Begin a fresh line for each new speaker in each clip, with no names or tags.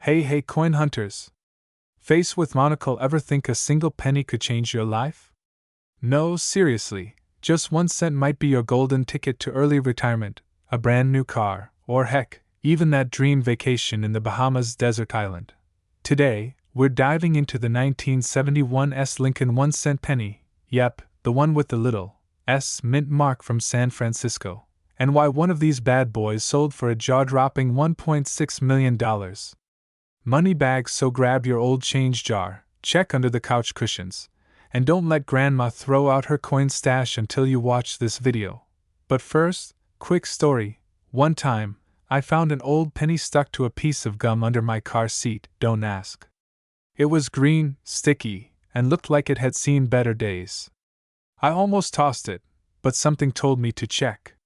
Hey, coin hunters! Face with monocle, ever think a single penny could change your life? No, seriously, just 1 cent might be your golden ticket to early retirement, a brand new car, or heck, even that dream vacation in the Bahamas desert island. Today, we're diving into the 1971 Lincoln 1 cent penny, yep, the one with the little S mint mark from San Francisco, and why one of these bad boys sold for a jaw-dropping $1.6 million. Money bags, so grab your old change jar, check under the couch cushions, and don't let Grandma throw out her coin stash until you watch this video. But first, quick story. One time, I found an old penny stuck to a piece of gum under my car seat, don't ask. It was green, sticky, and looked like it had seen better days. I almost tossed it, but something told me to check.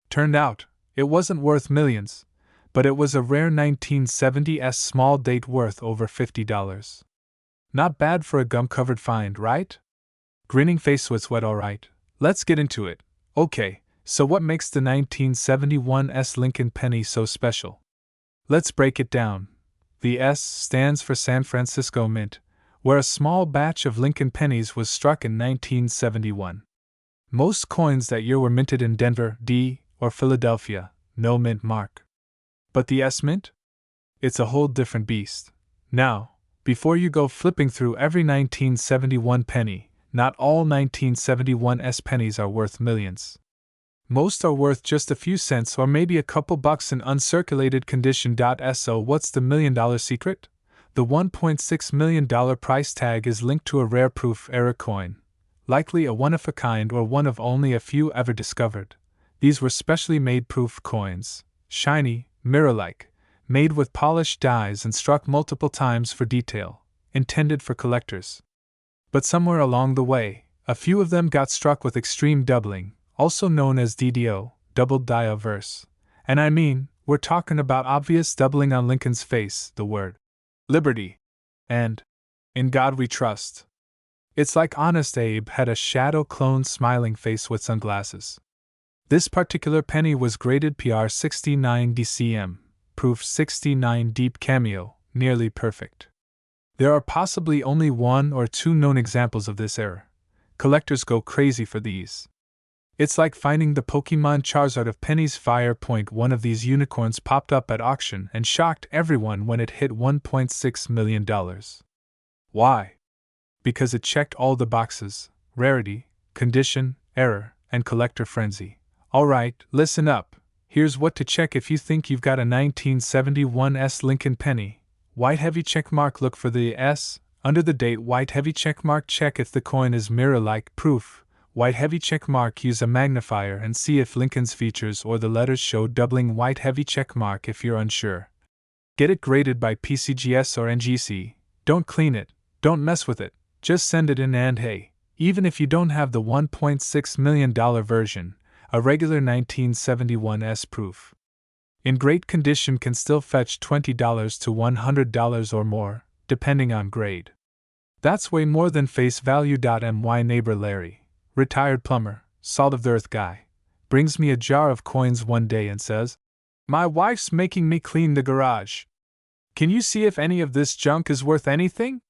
Turned out, it wasn't worth millions, but it was a rare 1970s small date worth over $50. Not bad for a gum-covered find, right? Grinning face was wet, alright. Let's get into it. Okay, so what makes the 1971 Lincoln penny so special? Let's break it down. The S stands for San Francisco Mint, where a small batch of Lincoln pennies was struck in 1971. Most coins that year were minted in Denver, D, or Philadelphia, no mint mark. But the S Mint? It's a whole different beast. Now, before you go flipping through every 1971 penny, not all 1971 pennies are worth millions. Most are worth just a few cents or maybe a couple bucks in uncirculated condition. So what's the $1 million secret? The $1.6 million price tag is linked to a rare proof era coin, likely a one-of-a-kind or one of only a few ever discovered. These were specially made proof coins, shiny, mirror-like, made with polished dies and struck multiple times for detail, intended for collectors. But somewhere along the way, a few of them got struck with extreme doubling, also known as DDO, doubled die averse. And I mean, we're talking about obvious doubling on Lincoln's face, the word liberty, and in God we trust. It's like Honest Abe had a shadow-cloned smiling face with sunglasses. This particular penny was graded PR 69 DCM, proof 69 deep cameo, nearly perfect. There are possibly only 1 or 2 known examples of this error. Collectors go crazy for these. It's like finding the Pokemon Charizard of pennies. Fire. One of these unicorns popped up at auction and shocked everyone when it hit $1.6 million. Why? Because it checked all the boxes: rarity, condition, error, and collector frenzy. Alright, listen up. Here's what to check if you think you've got a 1971 Lincoln penny. White heavy checkmark. Look for the S under the date. White heavy checkmark. Check if the coin is mirror-like. Proof. White heavy checkmark. Use a magnifier and see if Lincoln's features or the letters show doubling. White heavy checkmark if you're unsure. Get it graded by PCGS or NGC. Don't clean it. Don't mess with it. Just send it in, and hey, even if you don't have the $1.6 million version, a regular 1971 proof in great condition can still fetch $20 to $100 or more, depending on grade. That's way more than face value. My neighbor Larry, retired plumber, salt of the earth guy, brings me a jar of coins one day and says, "My wife's making me clean the garage. Can you see if any of this junk is worth anything?"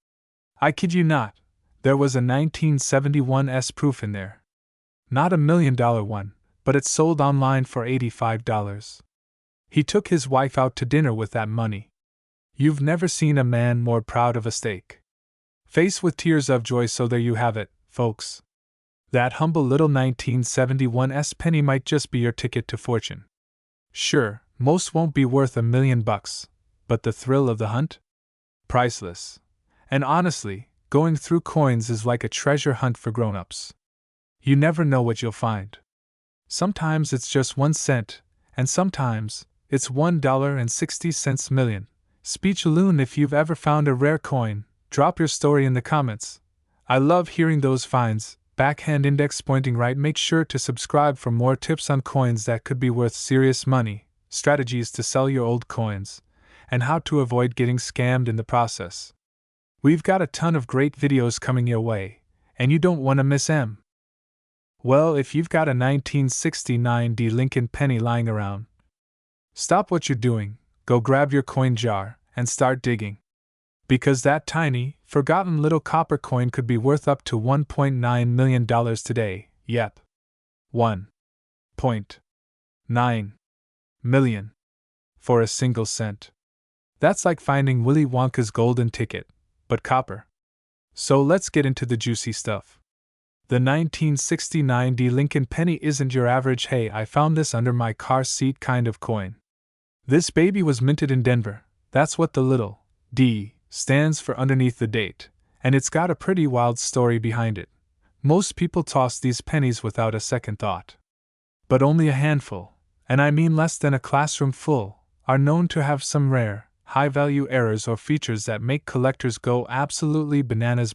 I kid you not, there was a 1971 proof in there. Not $1 million one, but it sold online for $85. He took his wife out to dinner with that money. You've never seen a man more proud of a steak. Face with tears of joy. So there you have it, folks. That humble little 1971 penny might just be your ticket to fortune. Sure, most won't be worth $1 million, but the thrill of the hunt? Priceless. And honestly, going through coins is like a treasure hunt for grown-ups. You never know what you'll find. Sometimes it's just 1 cent, and sometimes it's $1.60 million. Speechaloon, if you've ever found a rare coin, drop your story in the comments. I love hearing those finds. Backhand index pointing right. Make sure to subscribe for more tips on coins that could be worth serious money, strategies to sell your old coins, and how to avoid getting scammed in the process. We've got a ton of great videos coming your way, and you don't want to miss them. Well, if you've got a 1969 Lincoln penny lying around, stop what you're doing, go grab your coin jar, and start digging. Because that tiny, forgotten little copper coin could be worth up to $1.9 million today, yep. $1.9 million. For a single cent. That's like finding Willy Wonka's golden ticket, but copper. So let's get into the juicy stuff. The 1969 D Lincoln penny isn't your average "hey, I found this under my car seat" kind of coin. This baby was minted in Denver. That's what the little D stands for underneath the date, and it's got a pretty wild story behind it. Most people toss these pennies without a second thought. But only a handful, and I mean less than a classroom full, are known to have some rare, high-value errors or features that make collectors go absolutely bananas.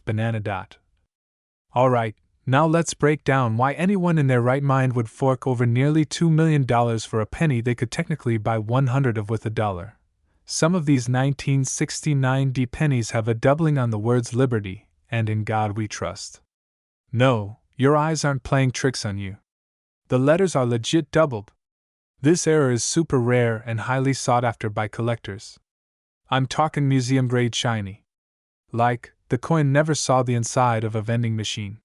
Alright, now let's break down why anyone in their right mind would fork over nearly $2 million for a penny they could technically buy 100 of with $1. Some of these 1969 D pennies have a doubling on the words liberty and in God we trust. No, your eyes aren't playing tricks on you. The letters are legit doubled. This error is super rare and highly sought after by collectors. I'm talking museum-grade shiny. Like, the coin never saw the inside of a vending machine.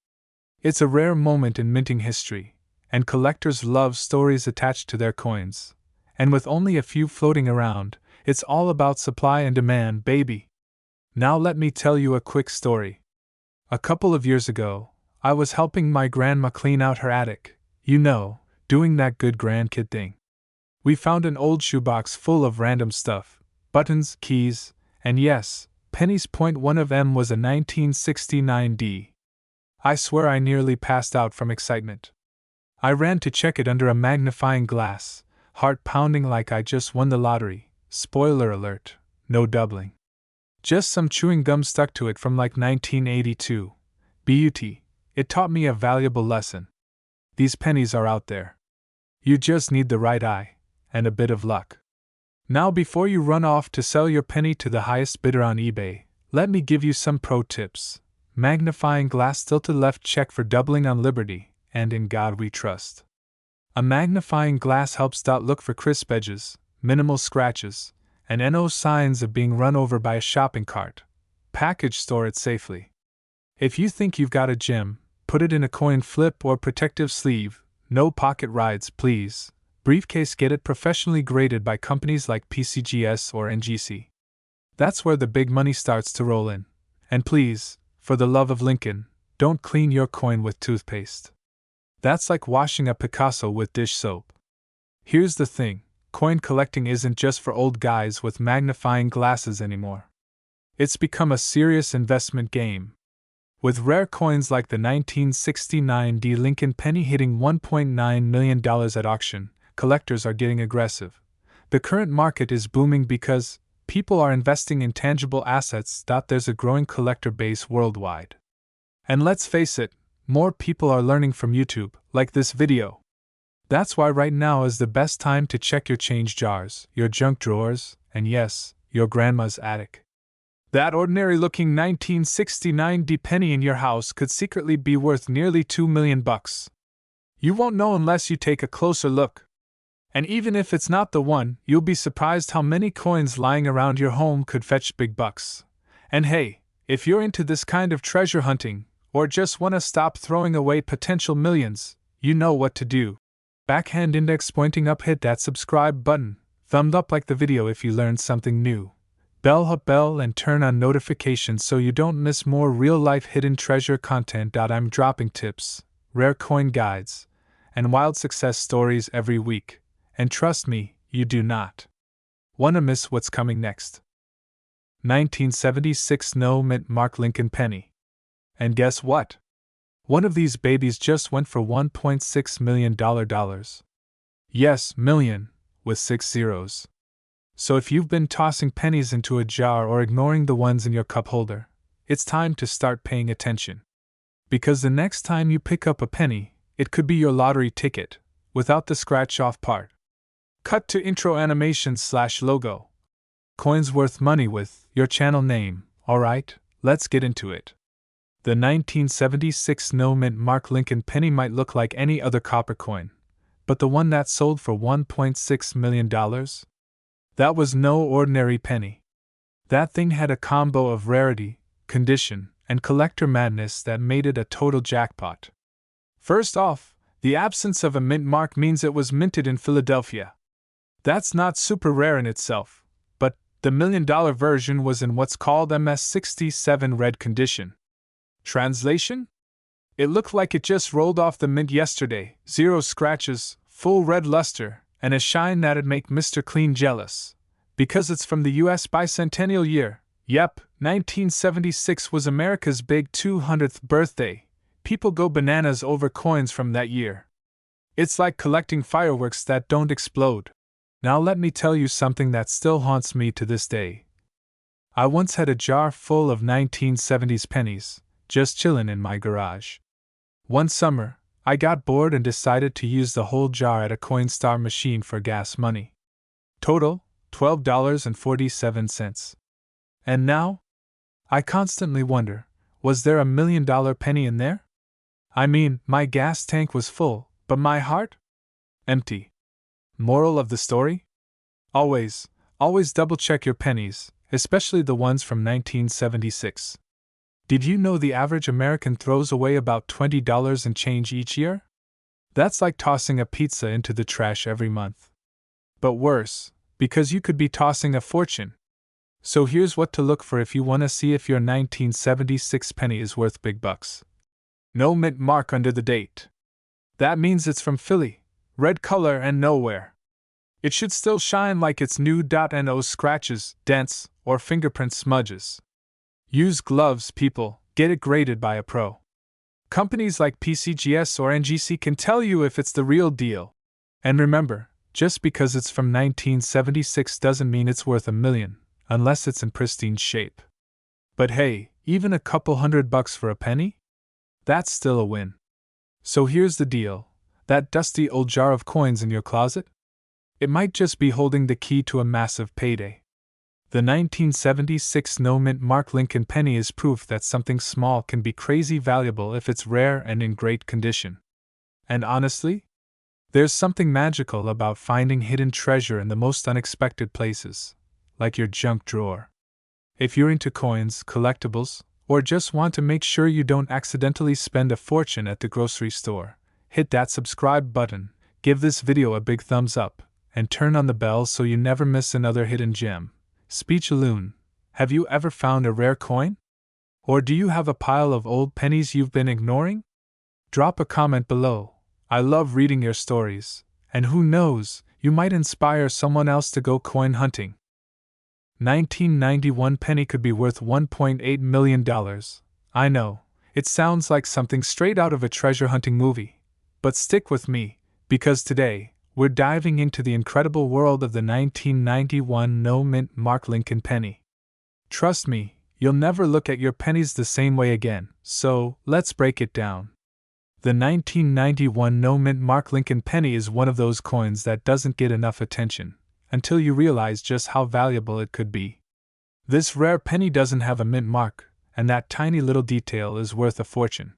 It's a rare moment in minting history, and collectors love stories attached to their coins. And with only a few floating around, it's all about supply and demand, baby. Now let me tell you a quick story. A couple of years ago, I was helping my grandma clean out her attic, doing that good grandkid thing. We found an old shoebox full of random stuff, buttons, keys, and yes, pennies. One of them was a 1969 D. I swear I nearly passed out from excitement. I ran to check it under a magnifying glass, heart pounding like I just won the lottery. Spoiler alert, no doubling. Just some chewing gum stuck to it from like 1982. But it taught me a valuable lesson. These pennies are out there. You just need the right eye, and a bit of luck. Now before you run off to sell your penny to the highest bidder on eBay, let me give you some pro tips. Magnifying glass tilted left, check for doubling on liberty, and in God we trust. A magnifying glass helps. Look for crisp edges, minimal scratches, and no signs of being run over by a shopping cart. Package, store it safely. If you think you've got a gem, put it in a coin flip or protective sleeve. No pocket rides, please. Briefcase, get it professionally graded by companies like PCGS or NGC. That's where the big money starts to roll in. And please, for the love of Lincoln, don't clean your coin with toothpaste. That's like washing a Picasso with dish soap. Here's the thing, coin collecting isn't just for old guys with magnifying glasses anymore. It's become a serious investment game. With rare coins like the 1969 D Lincoln penny hitting $1.9 million at auction, collectors are getting aggressive. The current market is booming because people are investing in tangible assets. There's a growing collector base worldwide. And let's face it, more people are learning from YouTube, like this video. That's why right now is the best time to check your change jars, your junk drawers, and yes, your grandma's attic. That ordinary-looking 1969 D penny in your house could secretly be worth nearly $2 million. You won't know unless you take a closer look. And even if it's not the one, you'll be surprised how many coins lying around your home could fetch big bucks. And hey, if you're into this kind of treasure hunting, or just want to stop throwing away potential millions, you know what to do. Backhand index pointing up, hit that subscribe button, thumb up like the video if you learned something new. Bell and turn on notifications so you don't miss more real-life hidden treasure content. I'm dropping tips, rare coin guides, and wild success stories every week. And trust me, you do not want to miss what's coming next. 1976 No Mint Mark Lincoln penny. And guess what? One of these babies just went for $1.6 million. Yes, million, with 6 zeros. So if you've been tossing pennies into a jar or ignoring the ones in your cup holder, it's time to start paying attention. Because the next time you pick up a penny, it could be your lottery ticket, without the scratch-off part. Cut to intro animation/logo. Coins worth money with your channel name. Alright, let's get into it. The 1976 No Mint Mark Lincoln penny might look like any other copper coin, but the one that sold for $1.6 million? That was no ordinary penny. That thing had a combo of rarity, condition, and collector madness that made it a total jackpot. First off, the absence of a mint mark means it was minted in Philadelphia. That's not super rare in itself, but the $1 million version was in what's called MS-67 red condition. Translation? It looked like it just rolled off the mint yesterday, 0 scratches, full red luster, and a shine that'd make Mr. Clean jealous. Because it's from the US bicentennial year. Yep, 1976 was America's big 200th birthday. People go bananas over coins from that year. It's like collecting fireworks that don't explode. Now let me tell you something that still haunts me to this day. I once had a jar full of 1970s pennies, just chillin' in my garage. One summer, I got bored and decided to use the whole jar at a Coinstar machine for gas money. Total, $12.47. And now? I constantly wonder, was there $1 million penny in there? I mean, my gas tank was full, but my heart? Empty. Moral of the story? Always double-check your pennies, especially the ones from 1976. Did you know the average American throws away about $20 and change each year? That's like tossing a pizza into the trash every month. But worse, because you could be tossing a fortune. So here's what to look for if you want to see if your 1976 penny is worth big bucks. No mint mark under the date. That means it's from Philly, red color and nowhere. It should still shine like it's new. No scratches, dents, or fingerprint smudges. Use gloves, people, get it graded by a pro. Companies like PCGS or NGC can tell you if it's the real deal. And remember, just because it's from 1976 doesn't mean it's worth $1 million, unless it's in pristine shape. But hey, even a couple $100 for a penny? That's still a win. So here's the deal. That dusty old jar of coins in your closet? It might just be holding the key to a massive payday. The 1976 no-mint mark Lincoln penny is proof that something small can be crazy valuable if it's rare and in great condition. And honestly, there's something magical about finding hidden treasure in the most unexpected places, like your junk drawer. If you're into coins, collectibles, or just want to make sure you don't accidentally spend a fortune at the grocery store, hit that subscribe button, give this video a big thumbs up, and turn on the bell so you never miss another hidden gem. Speechaloon, have you ever found a rare coin? Or do you have a pile of old pennies you've been ignoring? Drop a comment below. I love reading your stories, and who knows, you might inspire someone else to go coin hunting. 1991 penny could be worth $1.8 million. I know, it sounds like something straight out of a treasure hunting movie. But stick with me, because today, we're diving into the incredible world of the 1991 no-mint mark Lincoln penny. Trust me, you'll never look at your pennies the same way again, so let's break it down. The 1991 no-mint mark Lincoln penny is one of those coins that doesn't get enough attention, until you realize just how valuable it could be. This rare penny doesn't have a mint mark, and that tiny little detail is worth a fortune.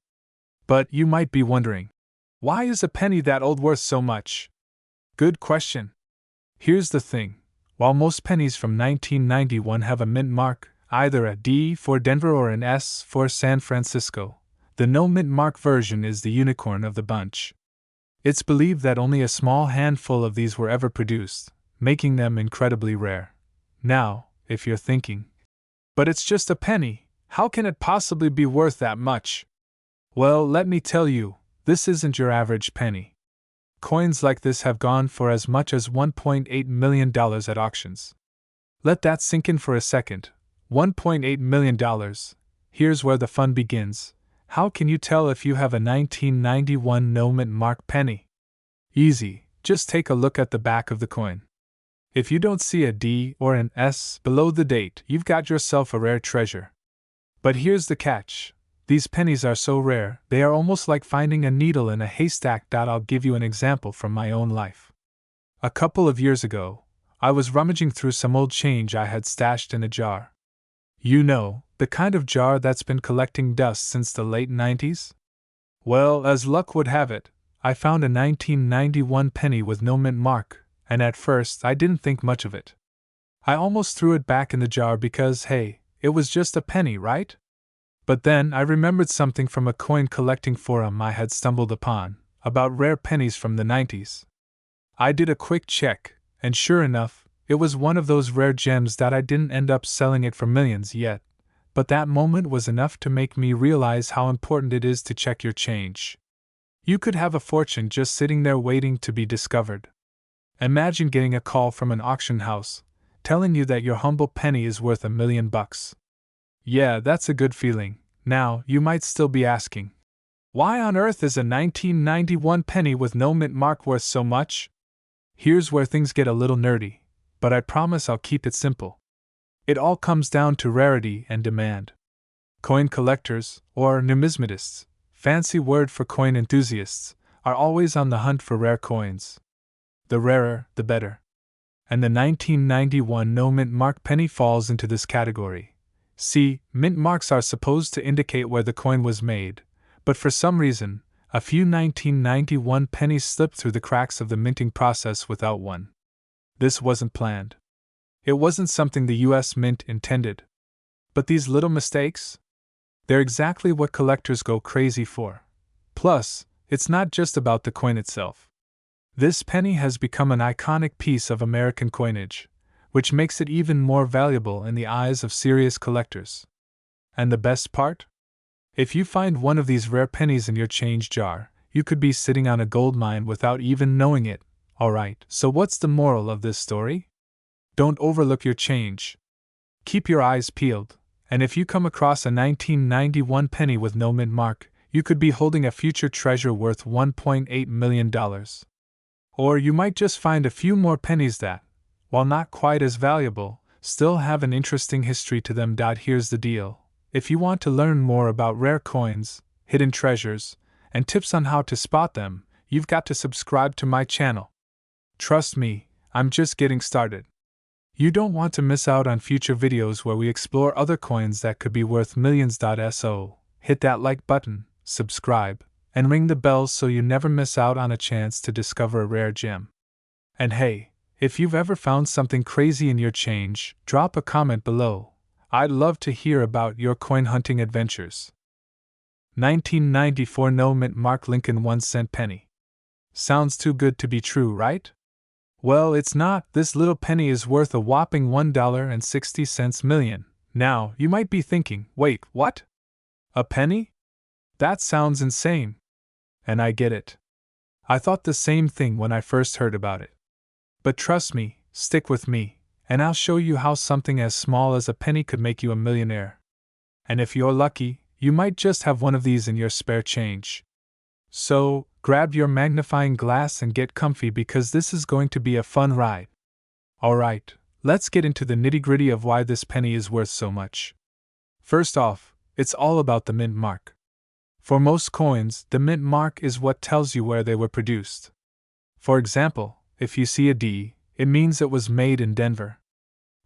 But you might be wondering, why is a penny that old worth so much? Good question. Here's the thing. While most pennies from 1991 have a mint mark, either a D for Denver or an S for San Francisco, the no mint mark version is the unicorn of the bunch. It's believed that only a small handful of these were ever produced, making them incredibly rare. Now, if you're thinking, but it's just a penny, how can it possibly be worth that much? Well, let me tell you, this isn't your average penny. Coins like this have gone for as much as $1.8 million at auctions. Let that sink in for a second. $1.8 million. Here's where the fun begins. How can you tell if you have a 1991 no-mint mark penny? Easy, just take a look at the back of the coin. If you don't see a D or an S below the date, you've got yourself a rare treasure. But here's the catch. These pennies are so rare, they are almost like finding a needle in a haystack. I'll give you an example from my own life. A couple of years ago, I was rummaging through some old change I had stashed in a jar. You know, the kind of jar that's been collecting dust since the late 90s? Well, as luck would have it, I found a 1991 penny with no mint mark, and at first I didn't think much of it. I almost threw it back in the jar because, hey, it was just a penny, right? But then I remembered something from a coin collecting forum I had stumbled upon, about rare pennies from the 90s. I did a quick check, and sure enough, it was one of those rare gems that I didn't end up selling it for millions yet, but that moment was enough to make me realize how important it is to check your change. You could have a fortune just sitting there waiting to be discovered. Imagine getting a call from an auction house, telling you that your humble penny is worth $1 million. Yeah, that's a good feeling. Now, you might still be asking, why on earth is a 1991 penny with no mint mark worth so much? Here's where things get a little nerdy, but I promise I'll keep it simple. It all comes down to rarity and demand. Coin collectors, or numismatists, fancy word for coin enthusiasts, are always on the hunt for rare coins. The rarer, the better. And the 1991 no mint mark penny falls into this category. See, mint marks are supposed to indicate where the coin was made, but for some reason, a few 1991 pennies slipped through the cracks of the minting process without one. This wasn't planned. It wasn't something the US Mint intended. But these little mistakes? They're exactly what collectors go crazy for. Plus, it's not just about the coin itself. This penny has become an iconic piece of American coinage, which makes it even more valuable in the eyes of serious collectors. And the best part? If you find one of these rare pennies in your change jar, you could be sitting on a gold mine without even knowing it. Alright, so what's the moral of this story? Don't overlook your change. Keep your eyes peeled, and if you come across a 1991 penny with no mint mark, you could be holding a future treasure worth $1.8 million. Or you might just find a few more pennies that, while not quite as valuable, still have an interesting history to them. Here's the deal. If you want to learn more about rare coins, hidden treasures, and tips on how to spot them, you've got to subscribe to my channel. Trust me, I'm just getting started. You don't want to miss out on future videos where we explore other coins that could be worth millions. So, hit that like button, subscribe, and ring the bell so you never miss out on a chance to discover a rare gem. And hey, if you've ever found something crazy in your change, drop a comment below. I'd love to hear about your coin hunting adventures. 1994 no mint mark Lincoln 1-cent penny. Sounds too good to be true, right? Well, it's not. This little penny is worth a whopping $1.60 million. Now, you might be thinking, wait, what? A penny? That sounds insane. And I get it. I thought the same thing when I first heard about it. But trust me, stick with me, and I'll show you how something as small as a penny could make you a millionaire. And if you're lucky, you might just have one of these in your spare change. So, grab your magnifying glass and get comfy because this is going to be a fun ride. Alright, let's get into the nitty-gritty of why this penny is worth so much. First off, it's all about the mint mark. For most coins, the mint mark is what tells you where they were produced. For example, if you see a D, it means it was made in Denver.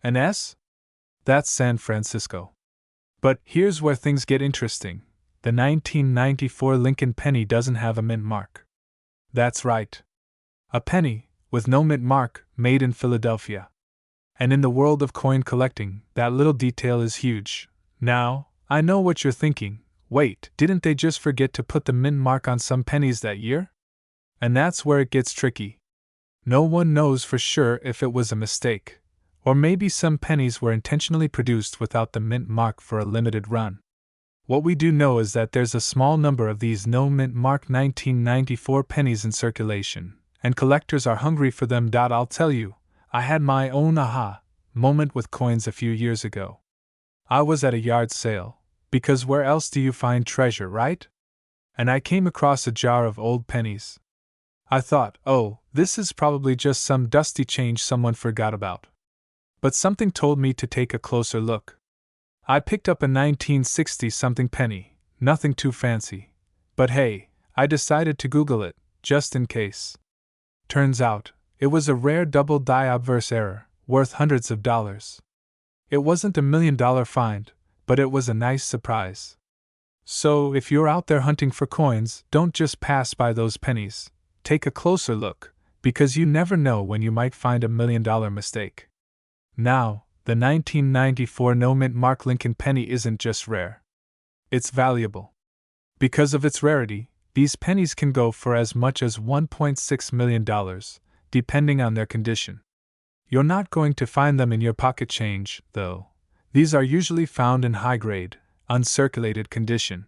An S? That's San Francisco. But here's where things get interesting. The 1994 Lincoln penny doesn't have a mint mark. That's right. A penny, with no mint mark, made in Philadelphia. And in the world of coin collecting, that little detail is huge. Now, I know what you're thinking. Wait, didn't they just forget to put the mint mark on some pennies that year? And that's where it gets tricky. No one knows for sure if it was a mistake, or maybe some pennies were intentionally produced without the mint mark for a limited run. What we do know is that there's a small number of these no mint mark 1994 pennies in circulation, and collectors are hungry for them. I'll tell you, I had my own aha moment with coins a few years ago. I was at a yard sale, because where else do you find treasure, right? And I came across a jar of old pennies. I thought, oh, this is probably just some dusty change someone forgot about. But something told me to take a closer look. I picked up a 1960-something penny, nothing too fancy. But hey, I decided to Google it, just in case. Turns out, it was a rare double die obverse error, worth hundreds of dollars. It wasn't $1 million find, but it was a nice surprise. So, if you're out there hunting for coins, don't just pass by those pennies. Take a closer look, because you never know when you might find $1 million mistake. Now, the 1994 no-mint mark Lincoln penny isn't just rare. It's valuable. Because of its rarity, these pennies can go for as much as $1.6 million, depending on their condition. You're not going to find them in your pocket change, though. These are usually found in high-grade, uncirculated condition.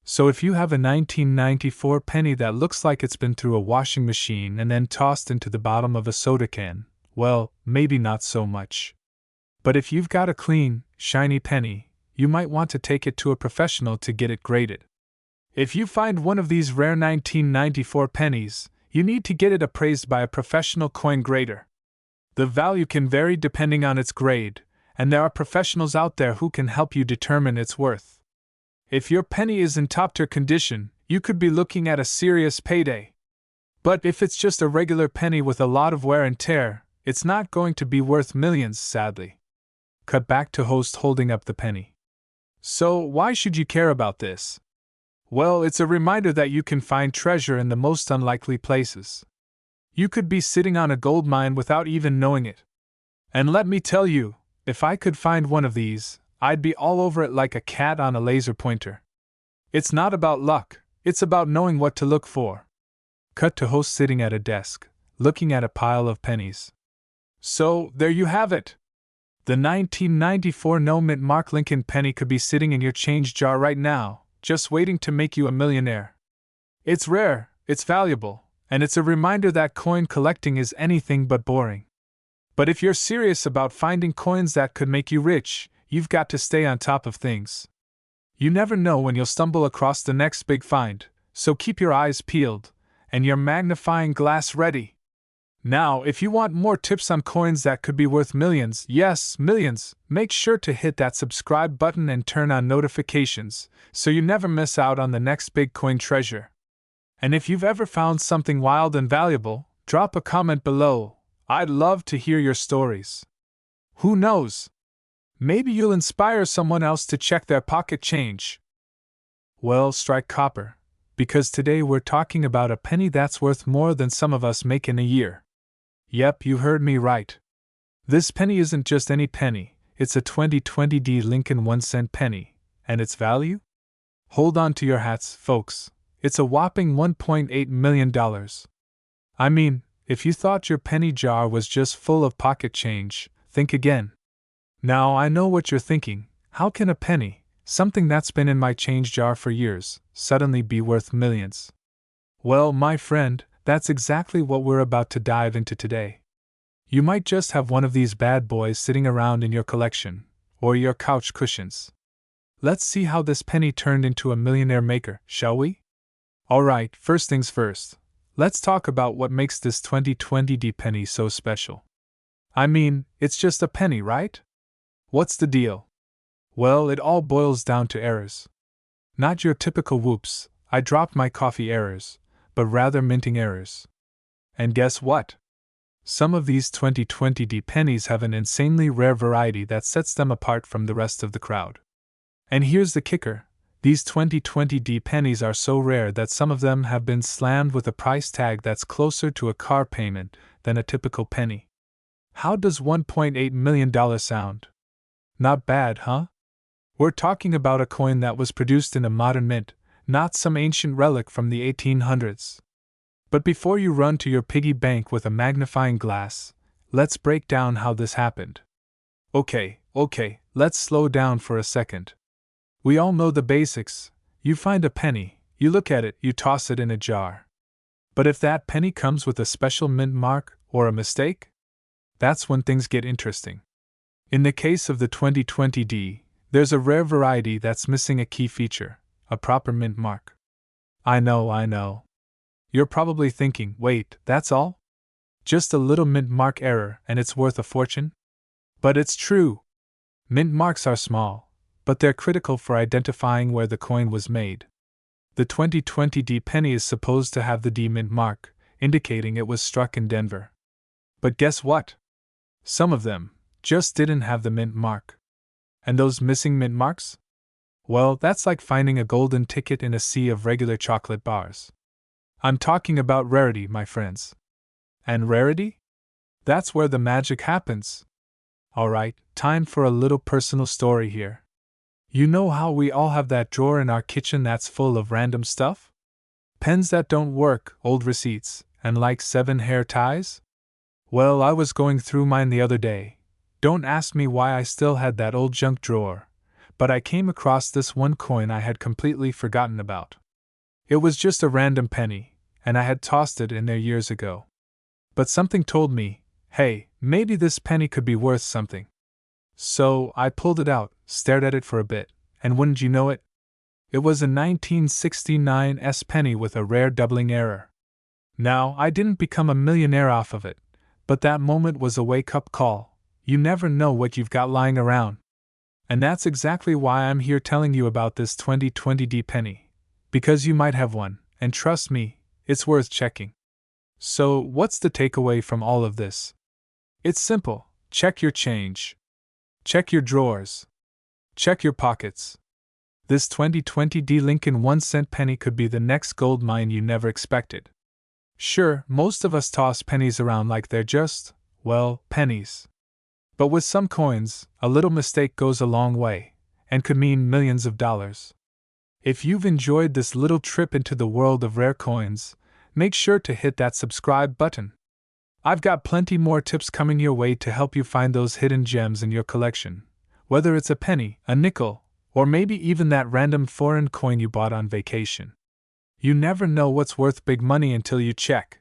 So if you have a 1994 penny that looks like it's been through a washing machine and then tossed into the bottom of a soda can, well, maybe not so much. But if you've got a clean, shiny penny, you might want to take it to a professional to get it graded. If you find one of these rare 1994 pennies, you need to get it appraised by a professional coin grader. The value can vary depending on its grade, and there are professionals out there who can help you determine its worth. If your penny is in top-tier condition, you could be looking at a serious payday. But if it's just a regular penny with a lot of wear and tear, it's not going to be worth millions, sadly. Cut back to host holding up the penny. So, why should you care about this? Well, it's a reminder that you can find treasure in the most unlikely places. You could be sitting on a gold mine without even knowing it. And let me tell you, if I could find one of these, I'd be all over it like a cat on a laser pointer. It's not about luck, it's about knowing what to look for. Cut to host sitting at a desk, looking at a pile of pennies. So, there you have it. The 1994 no-mint mark Lincoln penny could be sitting in your change jar right now, just waiting to make you a millionaire. It's rare, it's valuable, and it's a reminder that coin collecting is anything but boring. But if you're serious about finding coins that could make you rich, you've got to stay on top of things. You never know when you'll stumble across the next big find, so keep your eyes peeled and your magnifying glass ready. Now, if you want more tips on coins that could be worth millions, yes, millions, make sure to hit that subscribe button and turn on notifications so you never miss out on the next big coin treasure. And if you've ever found something wild and valuable, drop a comment below. I'd love to hear your stories. Who knows? Maybe you'll inspire someone else to check their pocket change. Well, strike copper, because today we're talking about a penny that's worth more than some of us make in a year. Yep, you heard me right. This penny isn't just any penny, it's a 2020 Lincoln 1-cent penny. And its value? Hold on to your hats, folks. It's a whopping $1.8 million. I mean, if you thought your penny jar was just full of pocket change, think again. Now I know what you're thinking, how can a penny, something that's been in my change jar for years, suddenly be worth millions? Well, my friend, that's exactly what we're about to dive into today. You might just have one of these bad boys sitting around in your collection, or your couch cushions. Let's see how this penny turned into a millionaire maker, shall we? Alright, first things first, let's talk about what makes this 2020 penny so special. I mean, it's just a penny, right? What's the deal? Well, it all boils down to errors. Not your typical whoops, I dropped my coffee errors, but rather minting errors. And guess what? Some of these 2020 pennies have an insanely rare variety that sets them apart from the rest of the crowd. And here's the kicker, these 2020 pennies are so rare that some of them have been slammed with a price tag that's closer to a car payment than a typical penny. How does $1.8 million sound? Not bad, huh? We're talking about a coin that was produced in a modern mint, not some ancient relic from the 1800s. But before you run to your piggy bank with a magnifying glass, let's break down how this happened. Okay, let's slow down for a second. We all know the basics. You find a penny, you look at it, you toss it in a jar. But if that penny comes with a special mint mark, or a mistake? That's when things get interesting. In the case of the 2020 there's a rare variety that's missing a key feature, a proper mint mark. I know. You're probably thinking, wait, that's all? Just a little mint mark error and it's worth a fortune? But it's true. Mint marks are small, but they're critical for identifying where the coin was made. The 2020 penny is supposed to have the D mint mark, indicating it was struck in Denver. But guess what? Some of them just didn't have the mint mark. And those missing mint marks? Well, that's like finding a golden ticket in a sea of regular chocolate bars. I'm talking about rarity, my friends. And rarity? That's where the magic happens. Alright, time for a little personal story here. You know how we all have that drawer in our kitchen that's full of random stuff? Pens that don't work, old receipts, and like 7 hair ties? Well, I was going through mine the other day. Don't ask me why I still had that old junk drawer, but I came across this one coin I had completely forgotten about. It was just a random penny, and I had tossed it in there years ago. But something told me, hey, maybe this penny could be worth something. So I pulled it out, stared at it for a bit, and wouldn't you know it? It was a 1969 penny with a rare doubling error. Now, I didn't become a millionaire off of it, but that moment was a wake-up call. You never know what you've got lying around. And that's exactly why I'm here telling you about this 2020 penny. Because you might have one, and trust me, it's worth checking. So, what's the takeaway from all of this? It's simple. Check your change. Check your drawers. Check your pockets. This 2020 Lincoln 1-cent penny could be the next gold mine you never expected. Sure, most of us toss pennies around like they're just, well, pennies. But with some coins, a little mistake goes a long way, and could mean millions of dollars. If you've enjoyed this little trip into the world of rare coins, make sure to hit that subscribe button. I've got plenty more tips coming your way to help you find those hidden gems in your collection, whether it's a penny, a nickel, or maybe even that random foreign coin you bought on vacation. You never know what's worth big money until you check.